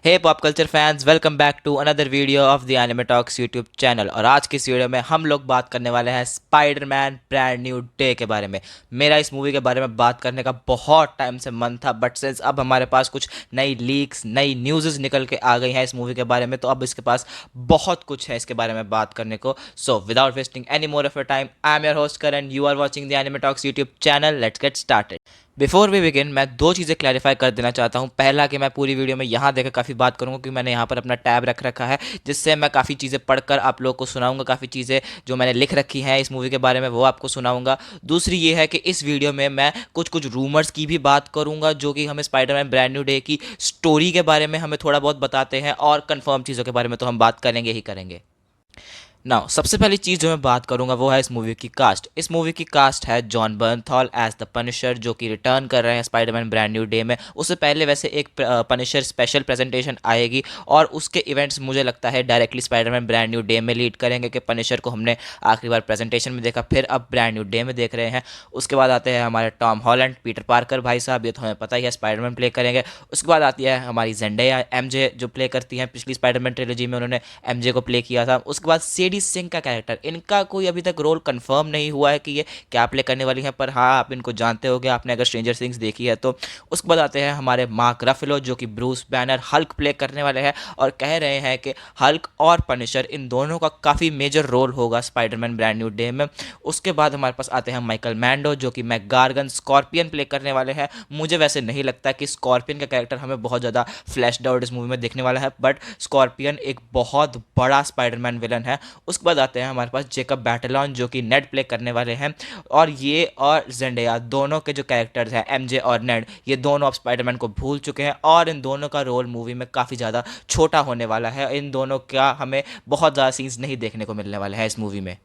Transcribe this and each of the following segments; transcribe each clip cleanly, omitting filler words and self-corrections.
Hey pop culture fans, welcome back to another video of the anime talks YouTube channel. और आज की इस video में हम लोग बात करने वाले हैं स्पाइडरमैन ब्रांड न्यू डे के बारे में। मेरा इस मूवी के बारे में बात करने का बहुत टाइम से मन था, बट सिंस अब हमारे पास कुछ नई लीक्स, नई न्यूज़ निकल के आ गई हैं इस मूवी के बारे में, तो अब इसके पास बहुत कुछ है इसके बारे में बात करने को। So without wasting any more of your time, I am your host Karan, you are watching the anime talks YouTube channel. Let's get started. Before we begin, मैं दो चीज़ें क्लैरिफाई कर देना चाहता हूँ। पहला कि मैं पूरी वीडियो में यहाँ देकर काफ़ी बात करूँगा क्योंकि मैंने यहाँ पर अपना टैब रख रखा है, जिससे मैं काफ़ी चीज़ें पढ़कर आप लोगों को सुनाऊंगा। काफ़ी चीज़ें जो मैंने लिख रखी हैं इस मूवी के बारे में वो आपको सुनाऊंगा। दूसरी ये है कि इस वीडियो में मैं कुछ कुछ रूमर्स की भी बात करूँगा जो कि हमें स्पाइडरमैन ब्रांड न्यू डे की स्टोरी के बारे में हमें थोड़ा बहुत बताते हैं, और कन्फर्म चीज़ों के बारे में तो हम बात करेंगे ही करेंगे। नाउ सबसे पहली चीज़ जो मैं बात करूंगा वो है इस मूवी की कास्ट। इस मूवी की कास्ट है जॉन बर्नथॉल एज द पनिशर, जो कि रिटर्न कर रहे हैं स्पाइडरमैन ब्रांड न्यू डे में। उससे पहले वैसे एक पनिशर स्पेशल प्रेजेंटेशन आएगी और उसके इवेंट्स मुझे लगता है directly Spiderman brand new day में लीड करेंगे, कि पनिशर को हमने आखिरी बार प्रेजेंटेशन में देखा, फिर अब ब्रांड न्यू डे में देख रहे हैं। उसके बाद आते हैं हमारे टॉम हॉलैंड, पीटर पार्कर भाई साहब, ये तो हमें पता ही है स्पाइडरमैन प्ले करेंगे। उसके बाद आती है हमारी जेंडेया एमजे, जो प्ले करती हैं पिछली स्पाइडरमैन ट्रिलॉजी में उन्होंने एमजे को प्ले किया था। उसके बाद सेडी सिंह का कैरेक्टर, इनका कोई अभी तक रोल कंफर्म नहीं हुआ है कि ये क्या प्ले करने वाली हैं, पर हाँ आप इनको जानते होगे आपने अगर स्ट्रेंजर थिंग्स देखी है तो। उसके बाद आते हैं हमारे मार्क रफेलो, जो कि ब्रूस बैनर हल्क प्ले करने वाले हैं, और कह रहे हैं कि हल्क और पनिशर इन दोनों का काफ़ी मेजर रोल होगा स्पाइडरमैन ब्रांड न्यू डे में। उसके बाद हमारे पास आते हैं माइकल मैंडो, जो कि मैकगार्गन स्कॉर्पियन प्ले करने वाले हैं। मुझे वैसे नहीं लगता कि स्कॉर्पियन का कैरेक्टर हमें बहुत ज़्यादा फ्लैश्ड आउट इस मूवी में देखने वाला है, बट स्कॉर्पियन एक बहुत बड़ा स्पाइडरमैन विलन है। उसके बाद आते हैं हमारे पास जेकब बैटलॉन, जो कि नेड प्ले करने वाले हैं। और ये और जेंडेया दोनों के जो कैरेक्टर्स हैं एमजे और नेड, ये दोनों अब स्पाइडरमैन को भूल चुके हैं, और इन दोनों का रोल मूवी में काफ़ी ज़्यादा छोटा होने वाला है। इन दोनों का हमें बहुत ज़्यादा सीन्स नहीं देखने को मिलने वाले हैं इस मूवी में।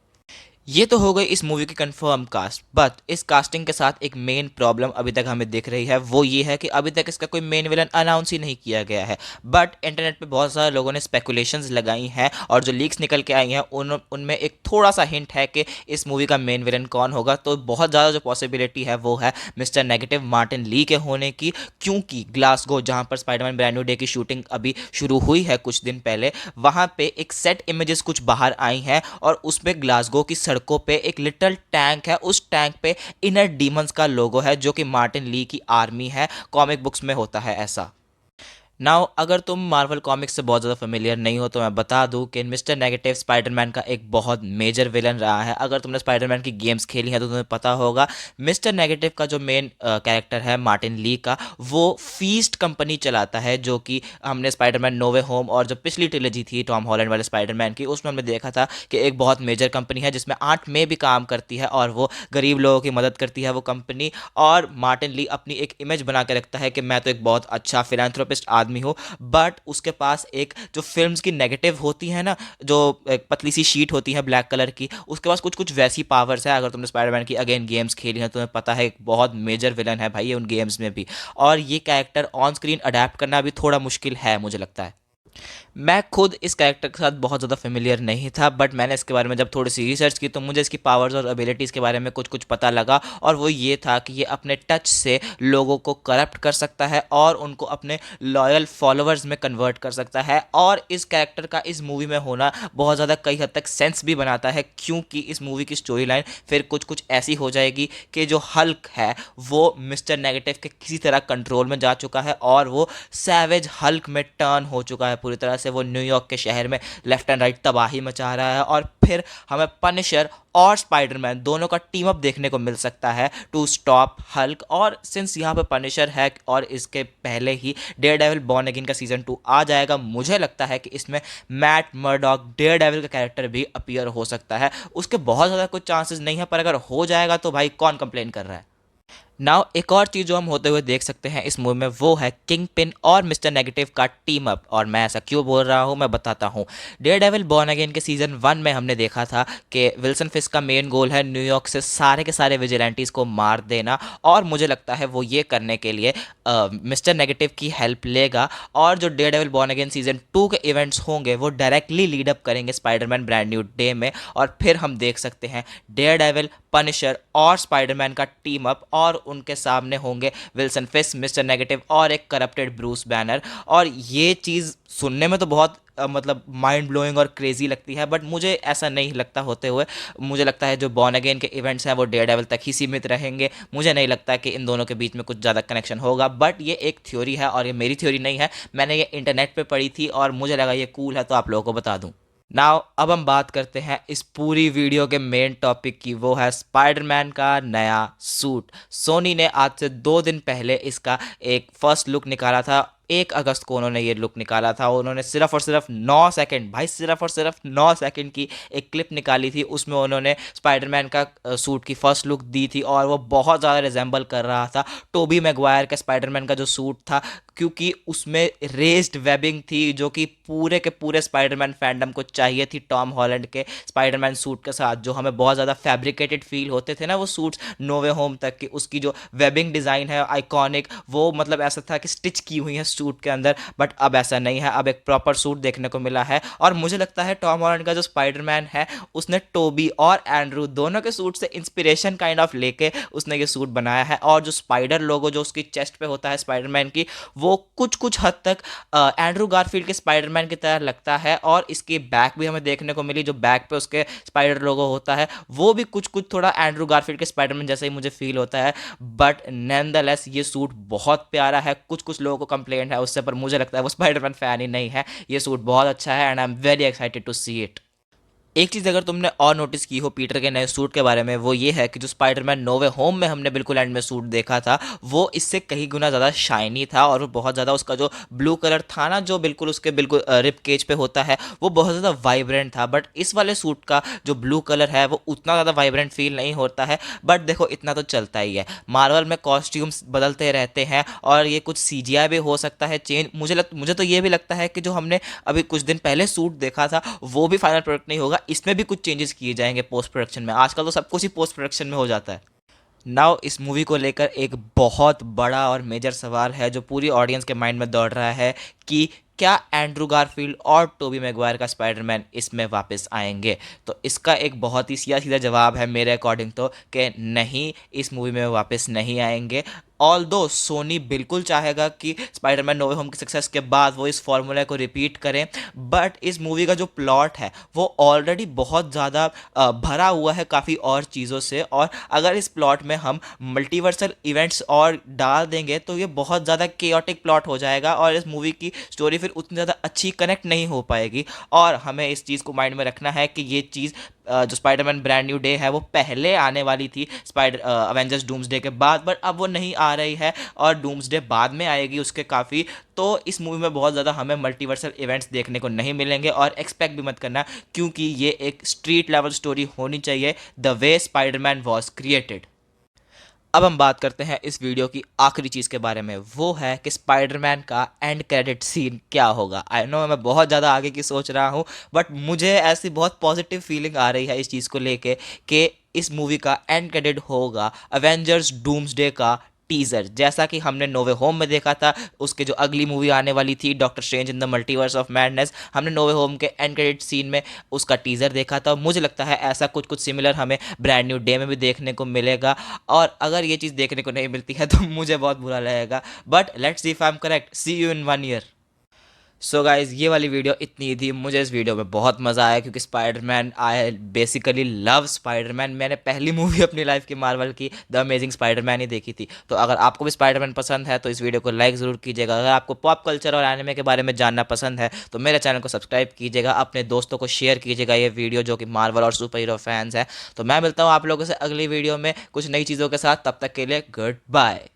ये तो हो गई इस मूवी की कंफर्म कास्ट, बट इस कास्टिंग के साथ एक मेन प्रॉब्लम अभी तक हमें दिख रही है। वो ये है कि अभी तक इसका कोई मेन विलन अनाउंस ही नहीं किया गया है, बट इंटरनेट पे बहुत सारे लोगों ने स्पेकुलेशंस लगाई हैं, और जो लीक्स निकल के आई हैं उनमें एक थोड़ा सा हिंट है कि इस मूवी का मेन विलन कौन होगा। तो बहुत ज़्यादा जो पॉसिबिलिटी है वो है मिस्टर नेगेटिव मार्टिन ली के होने की, क्योंकि ग्लासगो, जहाँ पर स्पाइडरमैन ब्रांड न्यू डे की शूटिंग अभी शुरू हुई है कुछ दिन पहले, वहाँ पे एक सेट इमेजेस कुछ बाहर आई हैं, और उसमें ग्लासगो की सड़कों पे एक लिटिल टैंक है। उस टैंक पे इनर डीमंस का लोगो है, जो कि मार्टिन ली की आर्मी है। कॉमिक बुक्स में होता है ऐसा। नाउ अगर तुम मार्वल कॉमिक्स से बहुत ज़्यादा फेमिलियर नहीं हो तो मैं बता दूं कि मिस्टर नेगेटिव स्पाइडरमैन का एक बहुत मेजर विलन रहा है। अगर तुमने स्पाइडरमैन की गेम्स खेली हैं तो तुम्हें पता होगा मिस्टर नेगेटिव का जो मेन कैरेक्टर है मार्टिन ली का, वो फीस्ट कंपनी चलाता है, जो कि हमने स्पाइडरमैन नो वे होम और जो पिछली ट्रिलॉजी थी टॉम हॉलैंड वाले स्पाइडरमैन की, उसमें हमने देखा था कि एक बहुत मेजर कंपनी है जिसमें आर्ट में भी काम करती है, और वो गरीब लोगों की मदद करती है वो कंपनी। और मार्टिन ली अपनी एक इमेज बना के रखता है कि मैं तो एक बहुत अच्छा फिलैंथ्रोपिस्ट आदमी हूँ, बट उसके पास एक जो फिल्म्स की नेगेटिव होती है ना, जो एक पतली सी शीट होती है ब्लैक कलर की, उसके पास कुछ कुछ वैसी पावर्स है। अगर तुमने स्पाइडरमैन की अगेन गेम्स खेली हैं तो तुम्हें पता है एक बहुत मेजर विलन है भाई ये उन गेम्स में भी, और ये कैरेक्टर ऑन स्क्रीन अडेप्ट करना भी थोड़ा मुश्किल है मुझे लगता है। मैं खुद इस कैरेक्टर के साथ बहुत ज़्यादा फेमिलियर नहीं था, बट मैंने इसके बारे में जब थोड़ी सी रिसर्च की तो मुझे इसकी पावर्स और एबिलिटीज़ के बारे में कुछ कुछ पता लगा, और वो ये था कि ये अपने टच से लोगों को करप्ट कर सकता है और उनको अपने लॉयल फॉलोअर्स में कन्वर्ट कर सकता है। और इस कैरेक्टर का इस मूवी में होना बहुत ज़्यादा कई हद तक सेंस भी बनाता है, क्योंकि इस मूवी की स्टोरी लाइन फिर कुछ कुछ ऐसी हो जाएगी कि जो हल्क है वो मिस्टर नेगेटिव के किसी तरह कंट्रोल में जा चुका है, और वो सैवेज हल्क में टर्न हो चुका है पूरी तरह से। वो न्यूयॉर्क के शहर में लेफ्ट एंड राइट तबाही मचा रहा है, और फिर हमें पनिशर और स्पाइडरमैन दोनों का टीम अप देखने को मिल सकता है टू स्टॉप हल्क। और सिंस यहाँ पे पनिशर है और इसके पहले ही डेयरडेविल बॉर्न अगेन का सीजन 2 आ जाएगा, मुझे लगता है कि इसमें मैट मर्डॉक डेयरडेविल का कैरेक्टर भी अपीयर हो सकता है। उसके बहुत ज़्यादा कुछ चांसेस नहीं है, पर अगर हो जाएगा तो भाई कौन कंप्लेन कर रहा है। नाउ एक और चीज़ जो हम होते हुए देख सकते हैं इस मूवी में वो है किंग पिन और मिस्टर नेगेटिव का टीम अप। और मैं ऐसा क्यों बोल रहा हूँ मैं बताता हूँ। डेयरडेविल बॉर्न अगेन के सीजन 1 में हमने देखा था कि विल्सन फिस्क का मेन गोल है न्यूयॉर्क से सारे के सारे विजिलेंटीज़ को मार देना, और मुझे लगता है वो ये करने के लिए मिस्टर नेगेटिव की हेल्प लेगा। और जो डेयरडेविल बॉर्न अगेन सीजन 2 के इवेंट्स होंगे वो डायरेक्टली लीड अप करेंगे स्पाइडरमैन ब्रांड न्यू डे में, और फिर हम देख सकते हैं डेयरडेविल, पनिशर और स्पाइडरमैन का टीम अप, और उनके सामने होंगे विल्सन फिस्क, मिस्टर नेगेटिव और एक करप्टेड ब्रूस बैनर। और ये चीज़ सुनने में तो बहुत मतलब माइंड ब्लोइंग और क्रेजी लगती है, बट मुझे ऐसा नहीं लगता होते हुए। मुझे लगता है जो बॉर्न अगेन के इवेंट्स हैं वो डेयरडेविल तक ही सीमित रहेंगे। मुझे नहीं लगता कि इन दोनों के बीच में कुछ ज़्यादा कनेक्शन होगा, बट ये एक थ्योरी है और ये मेरी थ्योरी नहीं है, मैंने ये इंटरनेट पे पढ़ी थी और मुझे लगा ये कूल है तो आप लोगों को बता दूं। नाउ अब हम बात करते हैं इस पूरी वीडियो के मेन टॉपिक की, वो है स्पाइडरमैन का नया सूट। सोनी ने आज से 2 दिन पहले इसका एक फर्स्ट लुक निकाला था। 1 अगस्त को उन्होंने ये लुक निकाला था। उन्होंने सिर्फ और सिर्फ 9 सेकंड, भाई सिर्फ और सिर्फ 9 सेकंड की एक क्लिप निकाली थी। उसमें उन्होंने स्पाइडरमैन का सूट की फर्स्ट लुक दी थी और वो बहुत ज़्यादा रिजेंबल कर रहा था टोबी मैगवायर के स्पाइडरमैन का जो सूट था, क्योंकि उसमें रेस्ड वेबिंग थी जो कि पूरे के पूरे स्पाइडरमैन फैंडम को चाहिए थी टॉम हॉलैंड के स्पाइडरमैन सूट के साथ। जो हमें बहुत ज़्यादा फैब्रिकेटेड फील होते थे ना वो सूट्स नो वे होम तक की, उसकी जो वेबिंग डिज़ाइन है आइकॉनिक, वो मतलब ऐसा था कि स्टिच की हुई है सूट के अंदर। बट अब ऐसा नहीं है, अब एक प्रॉपर सूट देखने को मिला है। और मुझे लगता है टॉम हॉलैंड का जो स्पाइडरमैन है उसने टोबी और एंड्रू दोनों के सूट से इंस्पिरेशन काइंड ऑफ लेके उसने ये सूट बनाया है। और जो स्पाइडर लोगो जो उसकी चेस्ट पे होता है स्पाइडरमैन की, वो कुछ कुछ हद तक एंड्रू गारफील्ड के स्पाइडरमैन की तरह लगता है। और इसकी बैक भी हमें देखने को मिली, जो बैक पे उसके स्पाइडर लोगो होता है वो भी कुछ कुछ थोड़ा एंड्रू गारफील्ड के स्पाइडरमैन जैसा ही मुझे फील होता है। बट नेवरदलेस ये सूट बहुत प्यारा है। कुछ कुछ लोगों को कंप्लेंट है उससे, पर मुझे लगता है वो स्पाइडरमैन फैन ही नहीं है। ये सूट बहुत अच्छा है and I am very excited to see it. एक चीज़ अगर तुमने और नोटिस की हो पीटर के नए सूट के बारे में, वो ये है कि जो स्पाइडरमैन नो वे होम में हमने बिल्कुल एंड में सूट देखा था वो इससे कहीं गुना ज़्यादा शाइनी था। और वो बहुत ज़्यादा उसका जो ब्लू कलर था ना, जो बिल्कुल उसके बिल्कुल रिप केज पे होता है, वो बहुत ज़्यादा वाइब्रेंट था। बट इस वाले सूट का जो ब्लू कलर है वो उतना ज़्यादा वाइब्रेंट फील नहीं होता है। बट देखो इतना तो चलता ही है, मार्वल में कॉस्ट्यूम्स बदलते रहते हैं और ये कुछ CGI भी हो सकता है चेंज। मुझे तो ये भी लगता है कि जो हमने अभी कुछ दिन पहले सूट देखा था वो भी फाइनल प्रोडक्ट नहीं होगा, इसमें भी कुछ चेंजेस किए जाएंगे पोस्ट प्रोडक्शन में। आजकल तो सब कुछ ही पोस्ट प्रोडक्शन में हो जाता है। नाउ इस मूवी को लेकर एक बहुत बड़ा और मेजर सवाल है जो पूरी ऑडियंस के माइंड में दौड़ रहा है कि क्या एंड्रू गारफील्ड और टोबी मैगवायर का स्पाइडरमैन इसमें वापस आएंगे। तो इसका एक बहुत ही सीधा सीधा जवाब है मेरे अकॉर्डिंग तो कि नहीं, इस मूवी में वापस नहीं आएंगे। ऑल्दो सोनी बिल्कुल चाहेगा कि स्पाइडरमैन नो वे होम की सक्सेस के बाद वो इस फॉर्मूला को रिपीट करें, बट इस मूवी का जो प्लॉट है वो ऑलरेडी बहुत ज़्यादा भरा हुआ है काफ़ी और चीज़ों से। और अगर इस प्लॉट में हम मल्टीवर्सल इवेंट्स और डाल देंगे तो ये बहुत ज़्यादा केओटिक प्लॉट हो जाएगा और इस मूवी की स्टोरी फिर उतनी ज़्यादा अच्छी कनेक्ट नहीं हो पाएगी। और हमें इस चीज़ को माइंड में रखना है कि ये चीज़ जो स्पाइडरमैन ब्रांड न्यू डे है वो पहले आने वाली थी अवेंजर्स डूम्सडे के बाद, बट अब वो नहीं आ रही है और डूम्सडे बाद में आएगी उसके काफ़ी। तो इस मूवी में बहुत ज़्यादा हमें मल्टीवर्सल इवेंट्स देखने को नहीं मिलेंगे और एक्सपेक्ट भी मत करना, क्योंकि ये एक स्ट्रीट लेवल स्टोरी होनी चाहिए, the way Spiderman was created. अब हम बात करते हैं इस वीडियो की आखिरी चीज़ के बारे में, वो है कि स्पाइडरमैन का एंड क्रेडिट सीन क्या होगा। आई नो मैं बहुत ज़्यादा आगे की सोच रहा हूँ, बट मुझे ऐसी बहुत पॉजिटिव फीलिंग आ रही है इस चीज़ को लेके कि इस मूवी का एंड क्रेडिट होगा अवेंजर्स डूम्सडे का टीज़र, जैसा कि हमने नो वे होम में देखा था। उसके जो अगली मूवी आने वाली थी doctor strange in the multiverse of madness, हमने नो वे होम के एंड क्रेडिट सीन में उसका टीज़र देखा था। मुझे लगता है ऐसा कुछ कुछ सिमिलर हमें ब्रांड न्यू डे में भी देखने को मिलेगा। और अगर ये चीज़ देखने को नहीं मिलती है तो मुझे बहुत बुरा लगेगा, but let's see if I am correct. See you in 1 year. So guys ये वाली वीडियो इतनी ही थी। मुझे इस वीडियो में बहुत मज़ा आया क्योंकि Spiderman, I basically love Spiderman. मैंने पहली मूवी अपनी लाइफ की मार्वल की द अमेजिंग स्पाइडरमैन ही देखी थी। तो अगर आपको भी स्पाइडरमैन पसंद है तो इस वीडियो को लाइक ज़रूर कीजिएगा। अगर आपको पॉप कल्चर और एनिमे के बारे में जानना पसंद है तो मेरे चैनल को सब्सक्राइब कीजिएगा, अपने दोस्तों को शेयर कीजिएगा ये वीडियो जो कि मार्वल और सुपर हीरो फैंस हैं। तो मैं मिलता हूँ आप लोगों से अगली वीडियो में कुछ नई चीज़ों के साथ। तब तक के लिए गुड बाय।